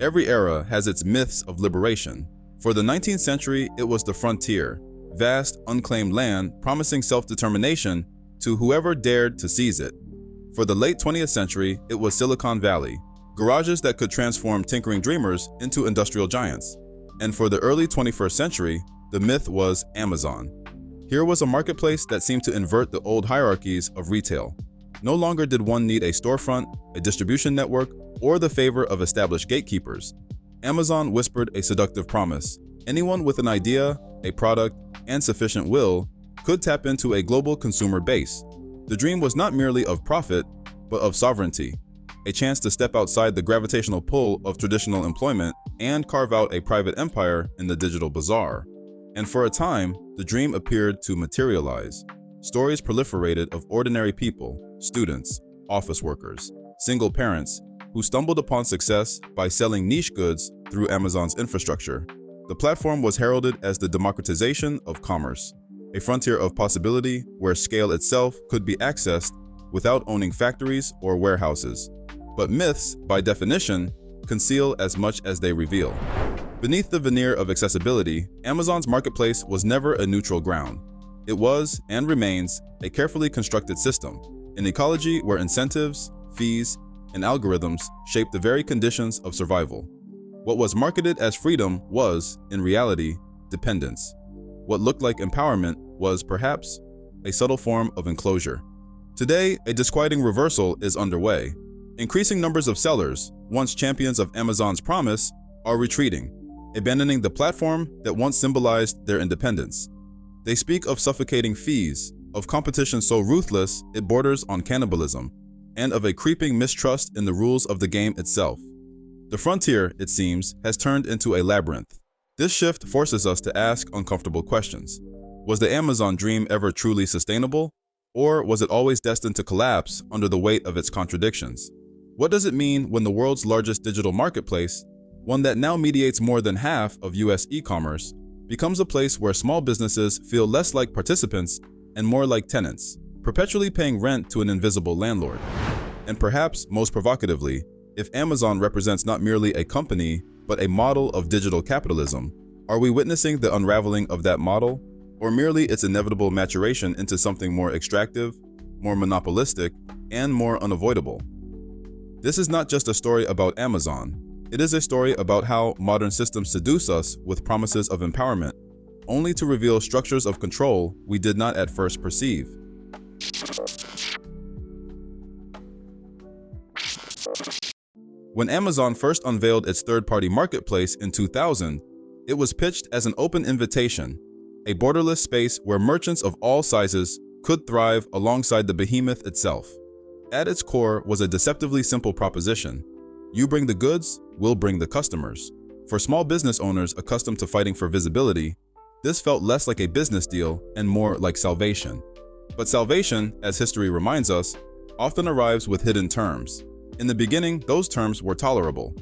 Every era has its myths of liberation. For the 19th century, it was the frontier, vast, unclaimed land promising self-determination to whoever dared to seize it. For the late 20th century, it was Silicon Valley, garages that could transform tinkering dreamers into industrial giants. And for the early 21st century, the myth was Amazon. Here was a marketplace that seemed to invert the old hierarchies of retail. No longer did one need a storefront, a distribution network, or the favor of established gatekeepers. Amazon whispered a seductive promise. Anyone with an idea, a product, and sufficient will could tap into a global consumer base. The dream was not merely of profit, but of sovereignty, a chance to step outside the gravitational pull of traditional employment and carve out a private empire in the digital bazaar. And for a time, the dream appeared to materialize. Stories proliferated of ordinary people, students, office workers, single parents, who stumbled upon success by selling niche goods through Amazon's infrastructure. The platform was heralded as the democratization of commerce, a frontier of possibility where scale itself could be accessed without owning factories or warehouses. But myths, by definition, conceal as much as they reveal. Beneath the veneer of accessibility, Amazon's marketplace was never a neutral ground. It was, and remains, a carefully constructed system, an ecology where incentives, fees, and algorithms shape the very conditions of survival. What was marketed as freedom was, in reality, dependence. What looked like empowerment was, perhaps, a subtle form of enclosure. Today, a disquieting reversal is underway. Increasing numbers of sellers, once champions of Amazon's promise, are retreating, abandoning the platform that once symbolized their independence. They speak of suffocating fees, of competition so ruthless it borders on cannibalism, and of a creeping mistrust in the rules of the game itself. The frontier, it seems, has turned into a labyrinth. This shift forces us to ask uncomfortable questions. Was the Amazon dream ever truly sustainable? Or was it always destined to collapse under the weight of its contradictions? What does it mean when the world's largest digital marketplace, one that now mediates more than half of US e-commerce, becomes a place where small businesses feel less like participants and more like tenants, perpetually paying rent to an invisible landlord? And perhaps most provocatively, if Amazon represents not merely a company, but a model of digital capitalism, are we witnessing the unraveling of that model, or merely its inevitable maturation into something more extractive, more monopolistic, and more unavoidable? This is not just a story about Amazon. It is a story about how modern systems seduce us with promises of empowerment, only to reveal structures of control we did not at first perceive. When Amazon first unveiled its third-party marketplace in 2000, it was pitched as an open invitation, a borderless space where merchants of all sizes could thrive alongside the behemoth itself. At its core was a deceptively simple proposition. You bring the goods, we'll bring the customers. For small business owners accustomed to fighting for visibility, this felt less like a business deal and more like salvation. But salvation, as history reminds us, often arrives with hidden terms. In the beginning, those terms were tolerable.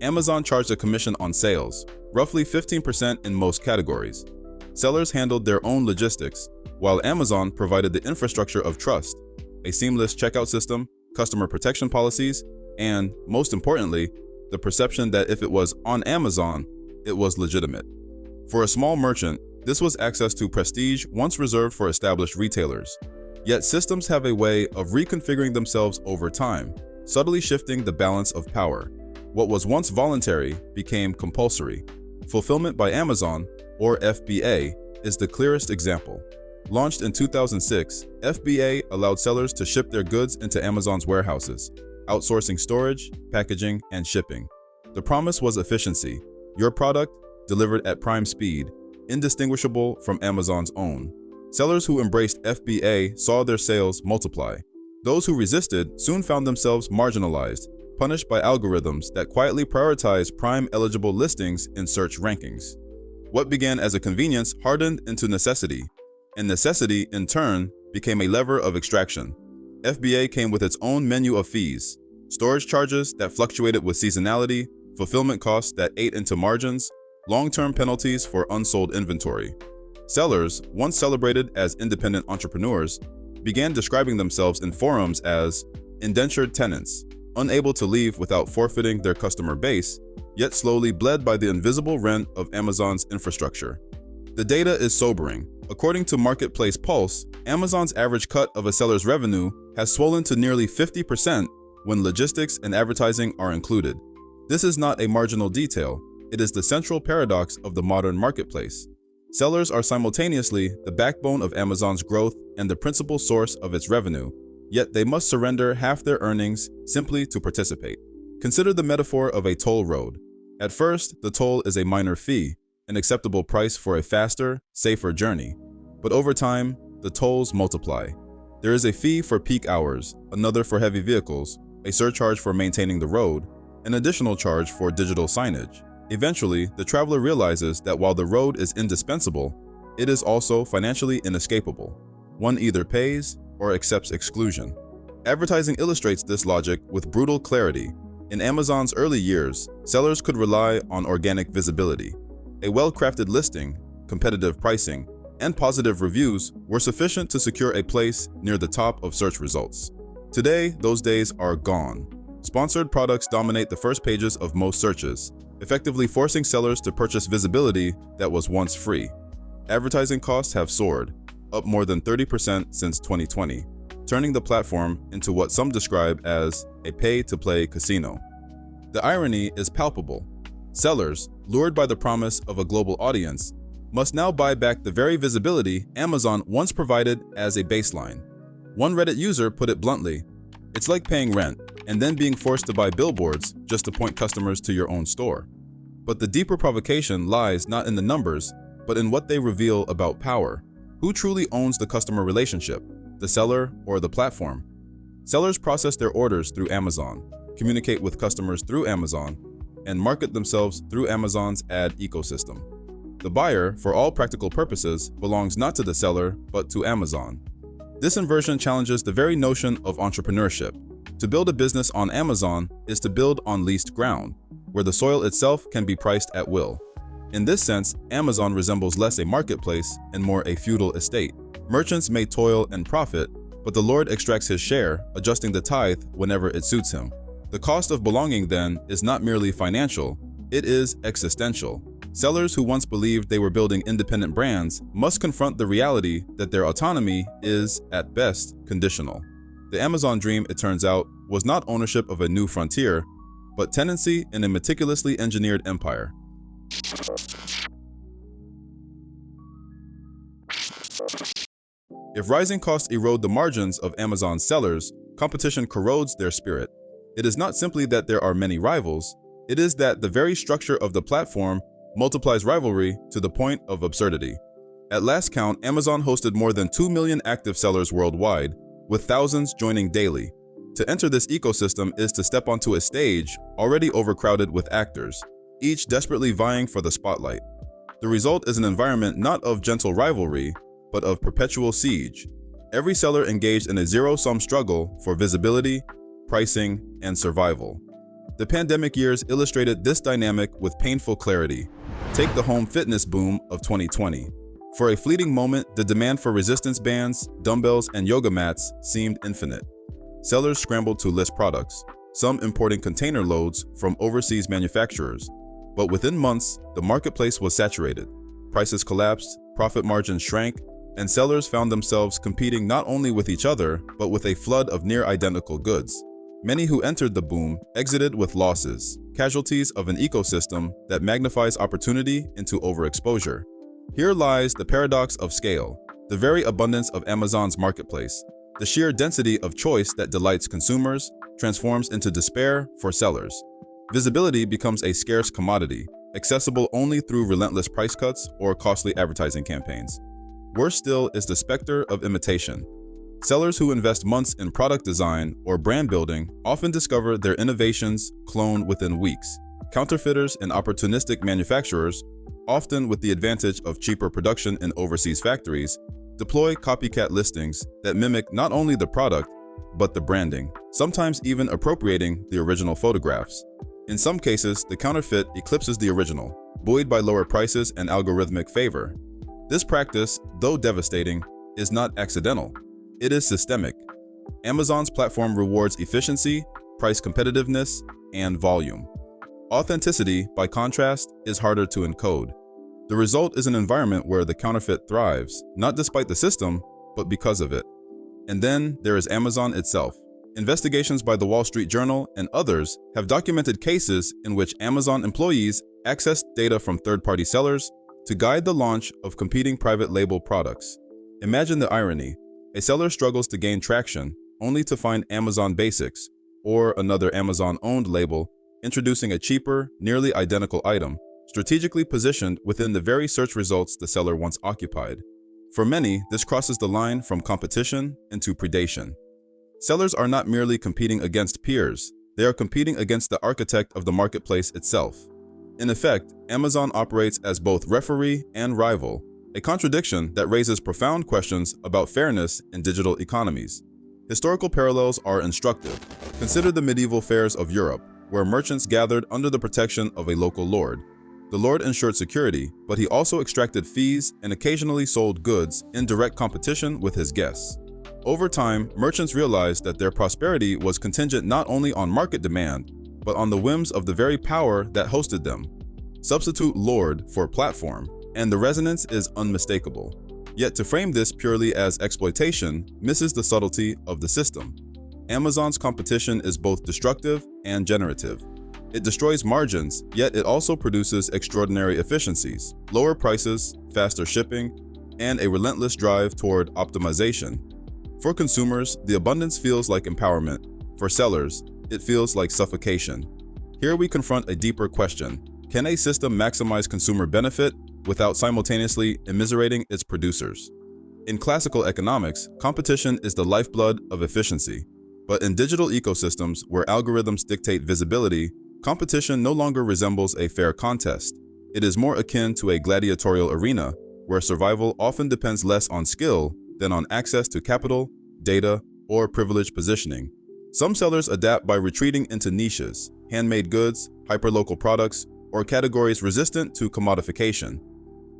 Amazon charged a commission on sales, roughly 15% in most categories. Sellers handled their own logistics, while Amazon provided the infrastructure of trust, a seamless checkout system, customer protection policies, and, most importantly, the perception that if it was on Amazon, it was legitimate. For a small merchant, this was access to prestige once reserved for established retailers. Yet systems have a way of reconfiguring themselves over time, subtly shifting the balance of power. What was once voluntary became compulsory. Fulfillment by Amazon, or FBA, is the clearest example. Launched in 2006, FBA allowed sellers to ship their goods into Amazon's warehouses, outsourcing storage, packaging, and shipping. The promise was efficiency. Your product, delivered at prime speed, indistinguishable from Amazon's own. Sellers who embraced FBA saw their sales multiply. Those who resisted soon found themselves marginalized, punished by algorithms that quietly prioritize prime-eligible listings in search rankings. What began as a convenience hardened into necessity, and necessity, in turn, became a lever of extraction. FBA came with its own menu of fees, storage charges that fluctuated with seasonality, fulfillment costs that ate into margins, long-term penalties for unsold inventory. Sellers, once celebrated as independent entrepreneurs, began describing themselves in forums as indentured tenants, unable to leave without forfeiting their customer base, yet slowly bled by the invisible rent of Amazon's infrastructure. The data is sobering. According to Marketplace Pulse, Amazon's average cut of a seller's revenue has swollen to nearly 50% when logistics and advertising are included. This is not a marginal detail. It is the central paradox of the modern marketplace. Sellers are simultaneously the backbone of Amazon's growth and the principal source of its revenue, yet they must surrender half their earnings simply to participate. Consider the metaphor of a toll road. At first, the toll is a minor fee, an acceptable price for a faster, safer journey. But over time, the tolls multiply. There is a fee for peak hours, another for heavy vehicles, a surcharge for maintaining the road, an additional charge for digital signage. Eventually, the traveler realizes that while the road is indispensable, it is also financially inescapable. One either pays or accepts exclusion. Advertising illustrates this logic with brutal clarity. In Amazon's early years, sellers could rely on organic visibility. A well-crafted listing, competitive pricing, and positive reviews were sufficient to secure a place near the top of search results. Today, those days are gone. Sponsored products dominate the first pages of most searches, effectively forcing sellers to purchase visibility that was once free. Advertising costs have soared, up more than 30% since 2020, turning the platform into what some describe as a pay-to-play casino. The irony is palpable. Sellers, lured by the promise of a global audience, must now buy back the very visibility Amazon once provided as a baseline. One Reddit user put it bluntly, "It's like paying rent and then being forced to buy billboards just to point customers to your own store." But the deeper provocation lies not in the numbers, but in what they reveal about power. Who truly owns the customer relationship, the seller or the platform? Sellers process their orders through Amazon, communicate with customers through Amazon, and market themselves through Amazon's ad ecosystem. The buyer, for all practical purposes, belongs not to the seller, but to Amazon. This inversion challenges the very notion of entrepreneurship. To build a business on Amazon is to build on leased ground, where the soil itself can be priced at will. In this sense, Amazon resembles less a marketplace and more a feudal estate. Merchants may toil and profit, but the Lord extracts his share, adjusting the tithe whenever it suits him. The cost of belonging, then, is not merely financial, it is existential. Sellers who once believed they were building independent brands must confront the reality that their autonomy is, at best, conditional. The Amazon dream, it turns out, was not ownership of a new frontier, but tenancy in a meticulously engineered empire. If rising costs erode the margins of Amazon's sellers, competition corrodes their spirit. It is not simply that there are many rivals, it is that the very structure of the platform multiplies rivalry to the point of absurdity. At last count, Amazon hosted more than 2 million active sellers worldwide, with thousands joining daily. To enter this ecosystem is to step onto a stage already overcrowded with actors, each desperately vying for the spotlight. The result is an environment not of gentle rivalry, but of perpetual siege. Every seller engaged in a zero-sum struggle for visibility, pricing, and survival. The pandemic years illustrated this dynamic with painful clarity. Take the home fitness boom of 2020. For a fleeting moment, the demand for resistance bands, dumbbells, and yoga mats seemed infinite. Sellers scrambled to list products, some importing container loads from overseas manufacturers. But within months, the marketplace was saturated. Prices collapsed, profit margins shrank, and sellers found themselves competing not only with each other, but with a flood of near-identical goods. Many who entered the boom exited with losses, casualties of an ecosystem that magnifies opportunity into overexposure. Here lies the paradox of scale, the very abundance of Amazon's marketplace. The sheer density of choice that delights consumers transforms into despair for sellers. Visibility becomes a scarce commodity, accessible only through relentless price cuts or costly advertising campaigns. Worse still is the specter of imitation. Sellers who invest months in product design or brand building often discover their innovations cloned within weeks. Counterfeiters and opportunistic manufacturers, often with the advantage of cheaper production in overseas factories, deploy copycat listings that mimic not only the product, but the branding, sometimes even appropriating the original photographs. In some cases, the counterfeit eclipses the original, buoyed by lower prices and algorithmic favor. This practice, though devastating, is not accidental. It is systemic. Amazon's platform rewards efficiency, price competitiveness, and volume. Authenticity, by contrast, is harder to encode. The result is an environment where the counterfeit thrives, not despite the system, but because of it. And then there is Amazon itself. Investigations by the Wall Street Journal and others have documented cases in which Amazon employees accessed data from third-party sellers to guide the launch of competing private label products. Imagine the irony. A seller struggles to gain traction, only to find Amazon Basics, or another Amazon-owned label, introducing a cheaper, nearly identical item, strategically positioned within the very search results the seller once occupied. For many, this crosses the line from competition into predation. Sellers are not merely competing against peers, they are competing against the architect of the marketplace itself. In effect, Amazon operates as both referee and rival, a contradiction that raises profound questions about fairness in digital economies. Historical parallels are instructive. Consider the medieval fairs of Europe, where merchants gathered under the protection of a local lord. The lord ensured security, but he also extracted fees and occasionally sold goods in direct competition with his guests. Over time, merchants realized that their prosperity was contingent not only on market demand, but on the whims of the very power that hosted them. Substitute lord for platform, and the resonance is unmistakable. Yet to frame this purely as exploitation misses the subtlety of the system. Amazon's competition is both destructive and generative. It destroys margins, yet it also produces extraordinary efficiencies, lower prices, faster shipping, and a relentless drive toward optimization. For consumers, the abundance feels like empowerment. For sellers, it feels like suffocation. Here we confront a deeper question. Can a system maximize consumer benefit without simultaneously immiserating its producers? In classical economics, competition is the lifeblood of efficiency. But in digital ecosystems where algorithms dictate visibility, competition no longer resembles a fair contest. It is more akin to a gladiatorial arena, where survival often depends less on skill than on access to capital, data, or privileged positioning. Some sellers adapt by retreating into niches, handmade goods, hyperlocal products, or categories resistant to commodification.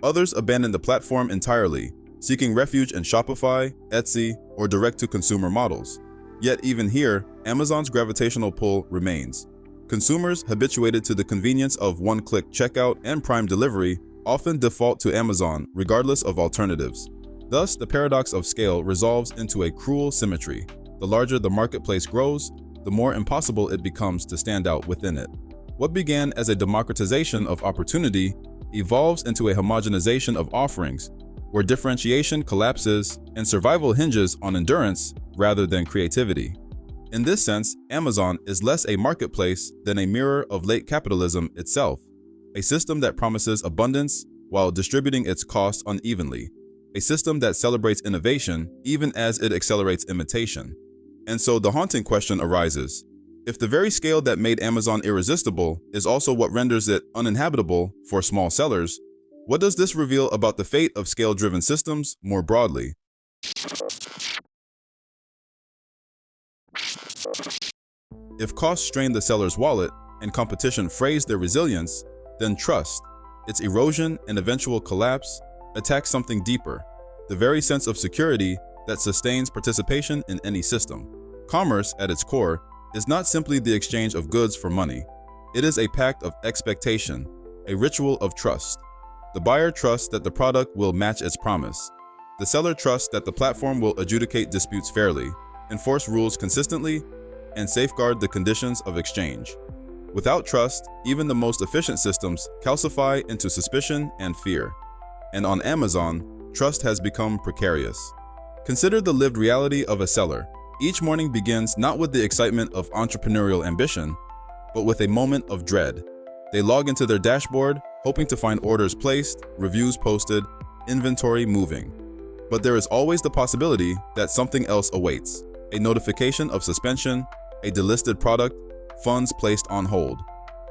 Others abandon the platform entirely, seeking refuge in Shopify, Etsy, or direct-to-consumer models. Yet even here, Amazon's gravitational pull remains. Consumers habituated to the convenience of one-click checkout and Prime delivery often default to Amazon regardless of alternatives. Thus, the paradox of scale resolves into a cruel symmetry. The larger the marketplace grows, the more impossible it becomes to stand out within it. What began as a democratization of opportunity evolves into a homogenization of offerings, where differentiation collapses and survival hinges on endurance rather than creativity. In this sense, Amazon is less a marketplace than a mirror of late capitalism itself, a system that promises abundance while distributing its costs unevenly, a system that celebrates innovation even as it accelerates imitation. And so the haunting question arises: if the very scale that made Amazon irresistible is also what renders it uninhabitable for small sellers, what does this reveal about the fate of scale-driven systems more broadly? If costs strain the seller's wallet and competition frays their resilience, then trust, its erosion and eventual collapse, attacks something deeper, the very sense of security that sustains participation in any system. Commerce, at its core, is not simply the exchange of goods for money. It is a pact of expectation, a ritual of trust. The buyer trusts that the product will match its promise. The seller trusts that the platform will adjudicate disputes fairly, enforce rules consistently, and safeguard the conditions of exchange. Without trust, even the most efficient systems calcify into suspicion and fear. And on Amazon, trust has become precarious. Consider the lived reality of a seller. Each morning begins not with the excitement of entrepreneurial ambition, but with a moment of dread. They log into their dashboard, hoping to find orders placed, reviews posted, inventory moving. But there is always the possibility that something else awaits: a notification of suspension, a delisted product, funds placed on hold.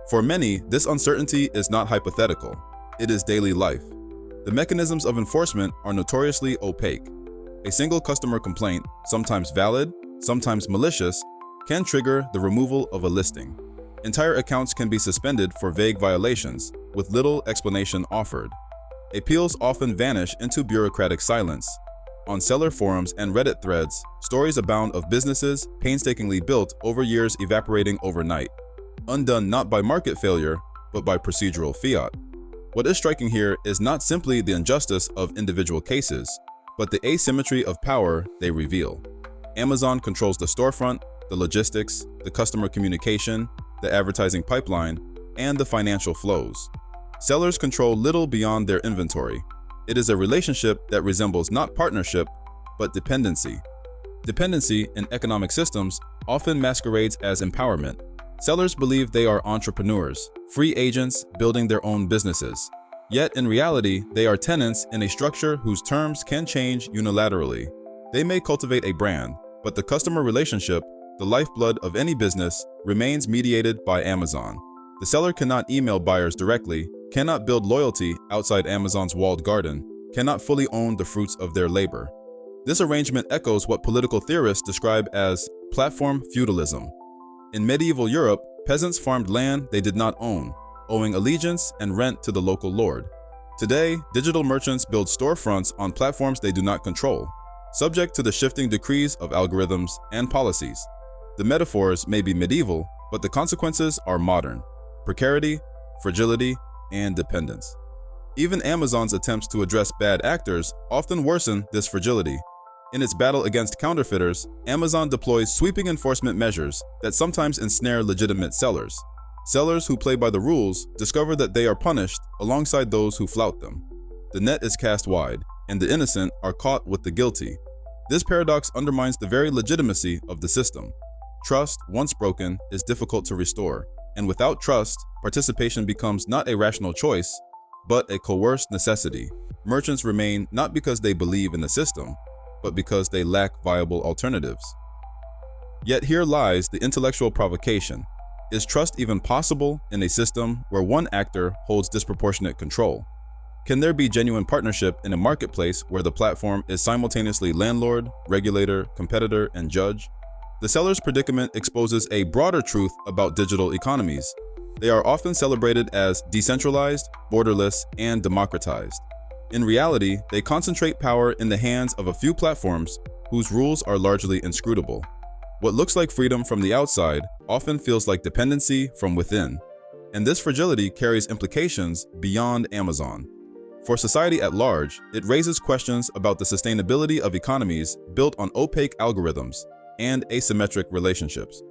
For many, this uncertainty is not hypothetical. It is daily life. The mechanisms of enforcement are notoriously opaque. A single customer complaint, sometimes valid, sometimes malicious, can trigger the removal of a listing. Entire accounts can be suspended for vague violations, with little explanation offered. Appeals often vanish into bureaucratic silence. On seller forums and Reddit threads, stories abound of businesses painstakingly built over years evaporating overnight. undone not by market failure, but by procedural fiat. What is striking here is not simply the injustice of individual cases, but the asymmetry of power they reveal. Amazon controls the storefront, the logistics, the customer communication, the advertising pipeline, and the financial flows. Sellers control little beyond their inventory. It is a relationship that resembles not partnership, but dependency. Dependency in economic systems often masquerades as empowerment. Sellers believe they are entrepreneurs, free agents building their own businesses. Yet in reality, they are tenants in a structure whose terms can change unilaterally. They may cultivate a brand, but the customer relationship, the lifeblood of any business, remains mediated by Amazon. The seller cannot email buyers directly, cannot build loyalty outside Amazon's walled garden, cannot fully own the fruits of their labor. This arrangement echoes what political theorists describe as platform feudalism. In medieval Europe, peasants farmed land they did not own, owing allegiance and rent to the local lord. Today, digital merchants build storefronts on platforms they do not control, subject to the shifting decrees of algorithms and policies. The metaphors may be medieval, but the consequences are modern: precarity, fragility, and dependence. Even Amazon's attempts to address bad actors often worsen this fragility. In its battle against counterfeiters, Amazon deploys sweeping enforcement measures that sometimes ensnare legitimate sellers. Sellers who play by the rules discover that they are punished alongside those who flout them. The net is cast wide, and the innocent are caught with the guilty. This paradox undermines the very legitimacy of the system. Trust, once broken, is difficult to restore, and without trust, participation becomes not a rational choice, but a coerced necessity. Merchants remain not because they believe in the system, but because they lack viable alternatives. Yet here lies the intellectual provocation. Is trust even possible in a system where one actor holds disproportionate control? Can there be genuine partnership in a marketplace where the platform is simultaneously landlord, regulator, competitor, and judge? The seller's predicament exposes a broader truth about digital economies. They are often celebrated as decentralized, borderless, and democratized. In reality, they concentrate power in the hands of a few platforms whose rules are largely inscrutable. What looks like freedom from the outside often feels like dependency from within, and this fragility carries implications beyond Amazon. For society at large, it raises questions about the sustainability of economies built on opaque algorithms and asymmetric relationships.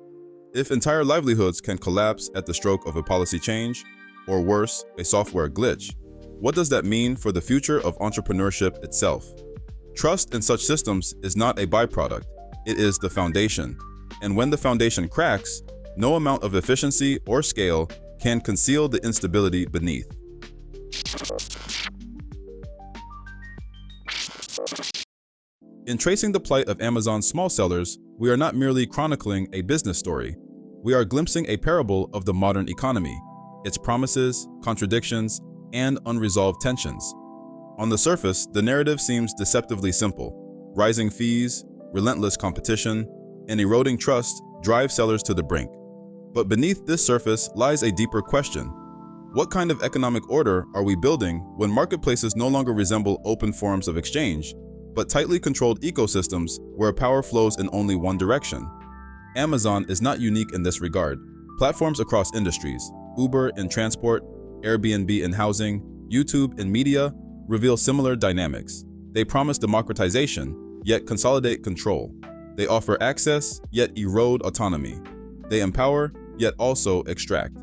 If entire livelihoods can collapse at the stroke of a policy change, or worse, a software glitch, what does that mean for the future of entrepreneurship itself? Trust in such systems is not a byproduct, it is the foundation. And when the foundation cracks, no amount of efficiency or scale can conceal the instability beneath. In tracing the plight of Amazon's small sellers, we are not merely chronicling a business story. We are glimpsing a parable of the modern economy, its promises, contradictions, and unresolved tensions. On the surface, the narrative seems deceptively simple. Rising fees, relentless competition, and eroding trust drive sellers to the brink. But beneath this surface lies a deeper question. What kind of economic order are we building when marketplaces no longer resemble open forms of exchange, but tightly controlled ecosystems where power flows in only one direction? Amazon is not unique in this regard. Platforms across industries, Uber in transport, Airbnb in housing, YouTube in media, reveal similar dynamics. They promise democratization, yet consolidate control. They offer access, yet erode autonomy. They empower, yet also extract.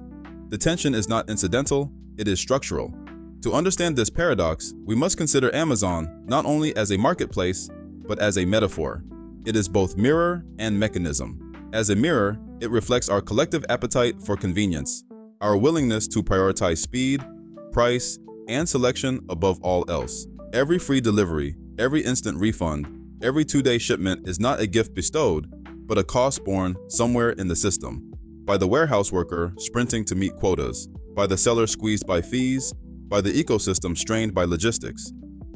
The tension is not incidental, it is structural. To understand this paradox, we must consider Amazon not only as a marketplace, but as a metaphor. It is both mirror and mechanism. As a mirror, it reflects our collective appetite for convenience, our willingness to prioritize speed, price, and selection above all else. Every free delivery, every instant refund, every 2-day shipment is not a gift bestowed, but a cost borne somewhere in the system. By the warehouse worker sprinting to meet quotas, by the seller squeezed by fees, by the ecosystem strained by logistics.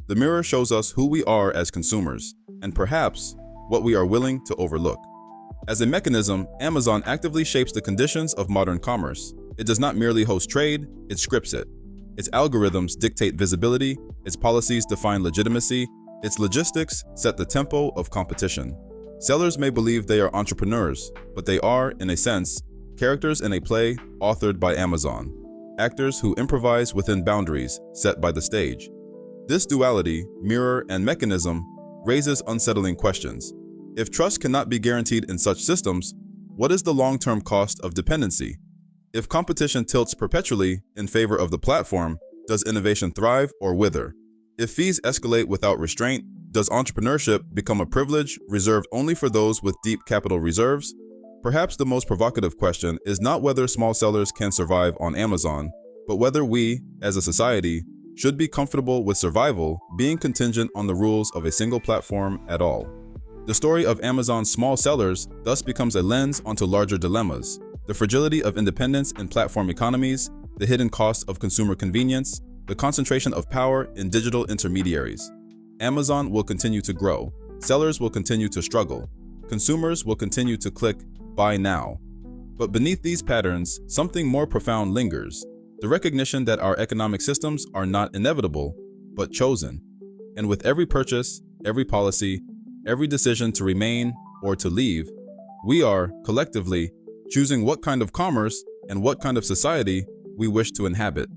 The mirror shows us who we are as consumers, and perhaps what we are willing to overlook. As a mechanism, Amazon actively shapes the conditions of modern commerce. It does not merely host trade, it scripts it. Its algorithms dictate visibility, its policies define legitimacy, its logistics set the tempo of competition. Sellers may believe they are entrepreneurs, but they are, in a sense, characters in a play authored by Amazon, actors who improvise within boundaries set by the stage. This duality, mirror, and mechanism raises unsettling questions. If trust cannot be guaranteed in such systems, what is the long-term cost of dependency? If competition tilts perpetually in favor of the platform, does innovation thrive or wither? If fees escalate without restraint, does entrepreneurship become a privilege reserved only for those with deep capital reserves? Perhaps the most provocative question is not whether small sellers can survive on Amazon, but whether we, as a society, should be comfortable with survival being contingent on the rules of a single platform at all. The story of Amazon's small sellers thus becomes a lens onto larger dilemmas: the fragility of independence in platform economies, the hidden costs of consumer convenience, the concentration of power in digital intermediaries. Amazon will continue to grow, sellers will continue to struggle, consumers will continue to click buy now. But beneath these patterns, something more profound lingers: the recognition that our economic systems are not inevitable, but chosen. And with every purchase, every policy, every decision to remain or to leave, we are, collectively, choosing what kind of commerce and what kind of society we wish to inhabit.